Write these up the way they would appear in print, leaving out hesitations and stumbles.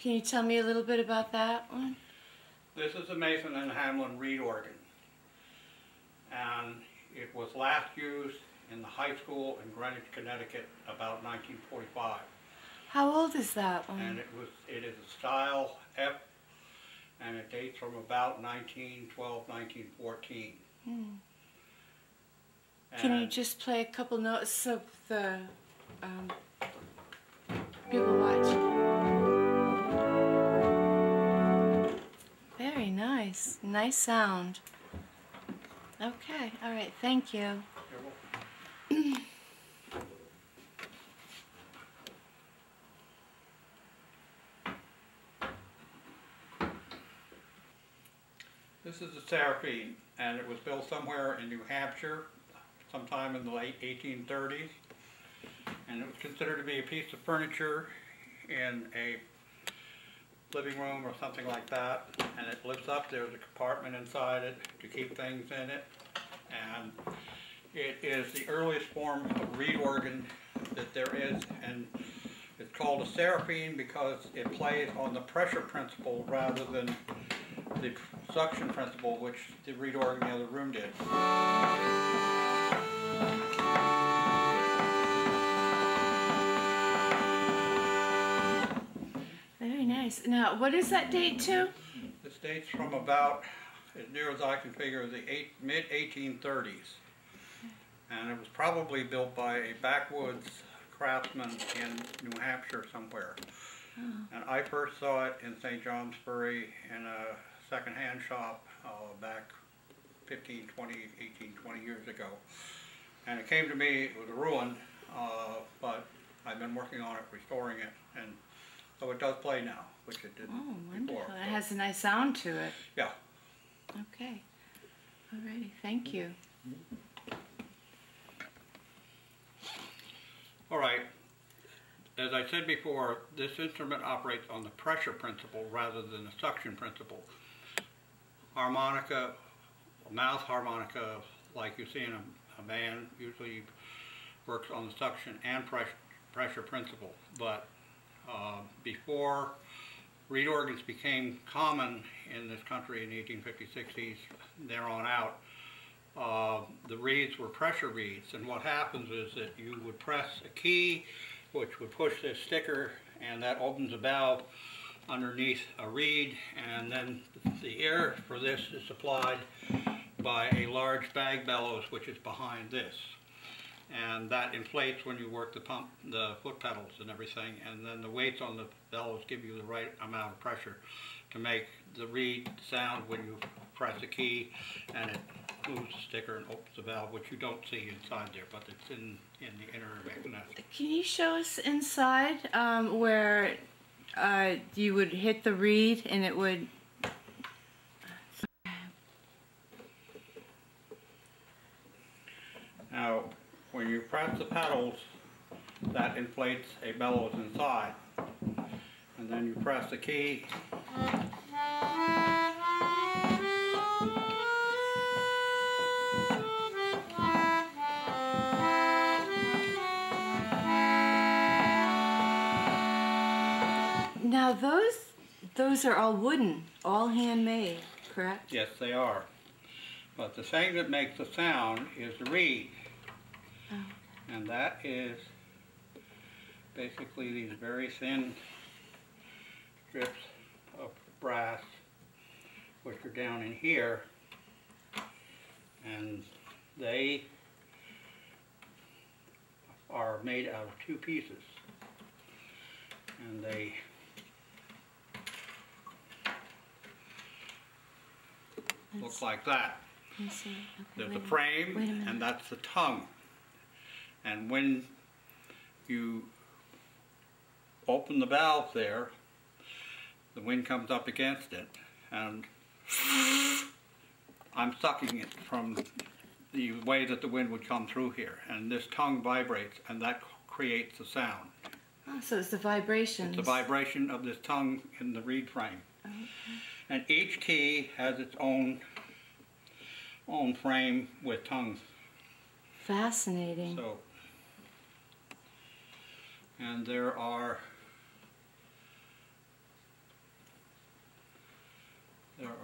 Can you tell me a little bit about that one? This is a Mason and Hamlin reed organ, and it was last used in the high school in Greenwich, Connecticut about 1945. How old is that one? And it is a style F, and it dates from about 1912, 1914. Can you just play a couple notes so the people watching? Very nice. Nice sound. Okay, all right, thank you. This is a Seraphine, and it was built somewhere in New Hampshire sometime in the late 1830s, and it was considered to be a piece of furniture in a living room or something like that, and it lifts up. There's a compartment inside it to keep things in it, and it is the earliest form of reed organ that there is, and it's called a Seraphine because it plays on the pressure principle rather than the suction principle, which the reed organ in the other room did. Very nice. Now, what is that date to? This dates from about, as near as I can figure, the mid-1830s. And it was probably built by a backwoods craftsman in New Hampshire somewhere. Oh. And I first saw it in St. Johnsbury in a second-hand shop back 15, 20, 18, 20 years ago. And it came to me, it was a ruin, but I've been working on it, restoring it, and so it does play now, which it didn't before. Wonderful. It has a nice sound to it. Yeah. Okay. Alrighty, thank you. All right. As I said before, this instrument operates on the pressure principle rather than the suction principle. Harmonica, mouth harmonica, like you see in a band, usually works on the suction and pressure principle. But before reed organs became common in this country in the 1850s, 60s, there on out, the reeds were pressure reeds. And what happens is that you would press a key, which would push this sticker, and that opens a valve underneath a reed, and then the air for this is supplied by a large bag bellows, which is behind this. And that inflates when you work the pump, the foot pedals and everything, and then the weights on the bellows give you the right amount of pressure to make the reed sound when you press a key, and it moves the sticker and opens the valve, which you don't see inside there, but it's in the inner mechanism. Can you show us inside where you would hit the reed and it would... Now, when you press the pedals, that inflates a bellows inside. And then you press the key. Now those are all wooden, all handmade, correct? Yes, they are. But the thing that makes the sound is the reed. Oh. And that is basically these very thin strips of brass, which are down in here, and they are made out of two pieces, and they look like that. Let's see. Okay, There's a frame, and that's the tongue. And when you open the valve there, the wind comes up against it, and I'm sucking it from the way that the wind would come through here. And this tongue vibrates, and that creates the sound. Oh, so it's the vibrations. It's the vibration of this tongue in the reed frame. Okay. And each key has its own frame with tongues. Fascinating. So, and there are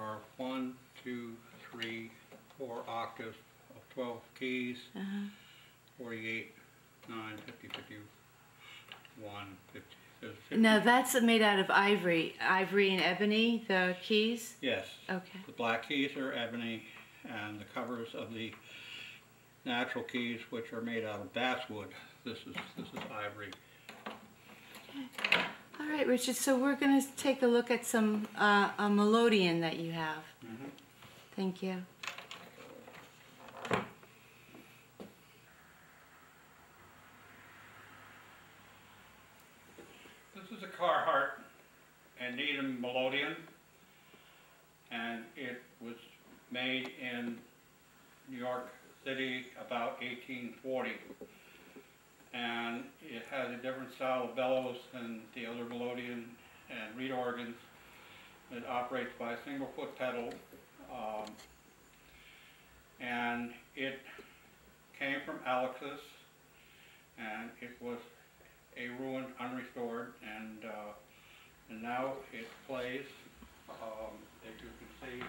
are 1, 2, 3, 4 octaves of 12 keys, 48, 9, 50, 51, 50. There's 50. Now that's made out of ivory and ebony, the keys? Yes. Okay. The black keys are ebony, and the covers of the natural keys, which are made out of basswood, this is ivory. All right, Richard, so we're going to take a look at some a melodeon that you have. Thank you. This is a Carhartt and Needham melodeon, and it was made in New York City about 1840. And it has a different style of bellows than the other melodeon and reed organs. It operates by a single foot pedal, and it came from Alexis, and it was a ruined, unrestored, and now it plays, as you can see.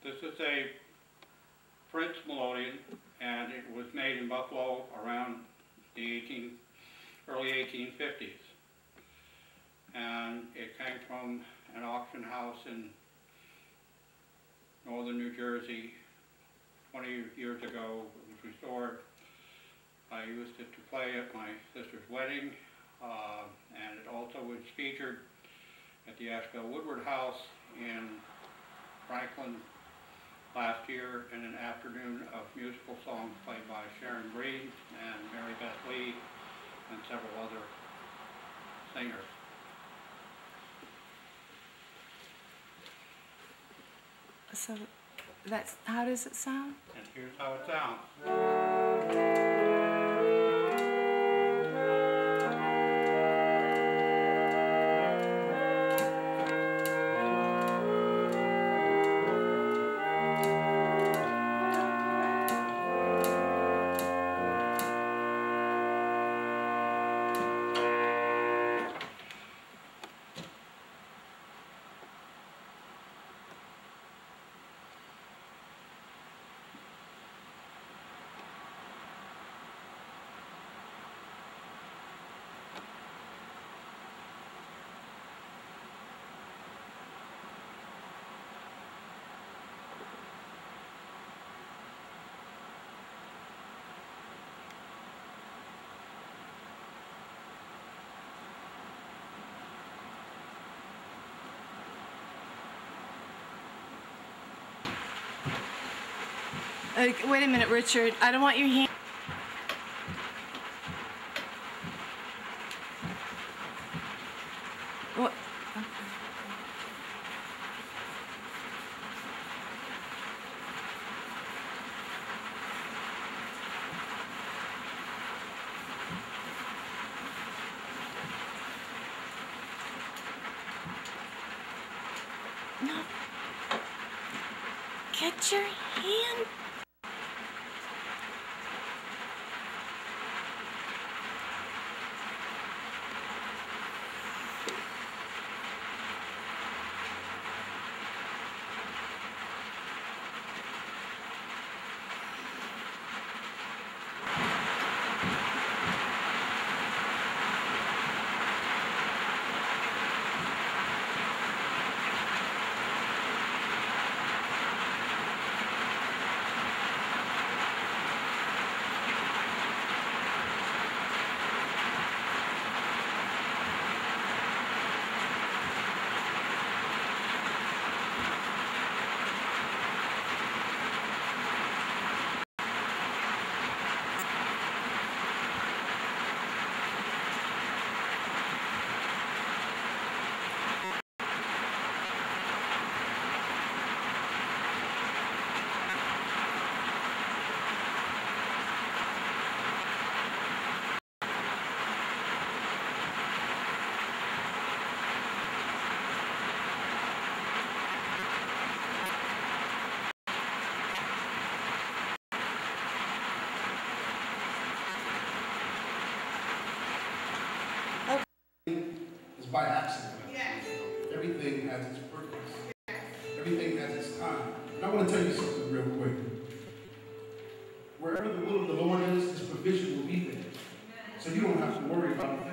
This is a Prince melodeon, and it was made in Buffalo around the early 1850s. And it came from an auction house in northern New Jersey 20 years ago. It was restored. I used it to play at my sister's wedding, and it also was featured at the Asheville Woodward House in Franklin last year in an afternoon of musical songs played by Sharon Breed and Mary Beth Lee and several other singers. So that's, how does it sound? And here's how it sounds. Wait a minute, Richard. I don't want your hand. What? No. Get your hand. want to tell you something real quick. Wherever the will of the Lord is, His provision will be there. So you don't have to worry about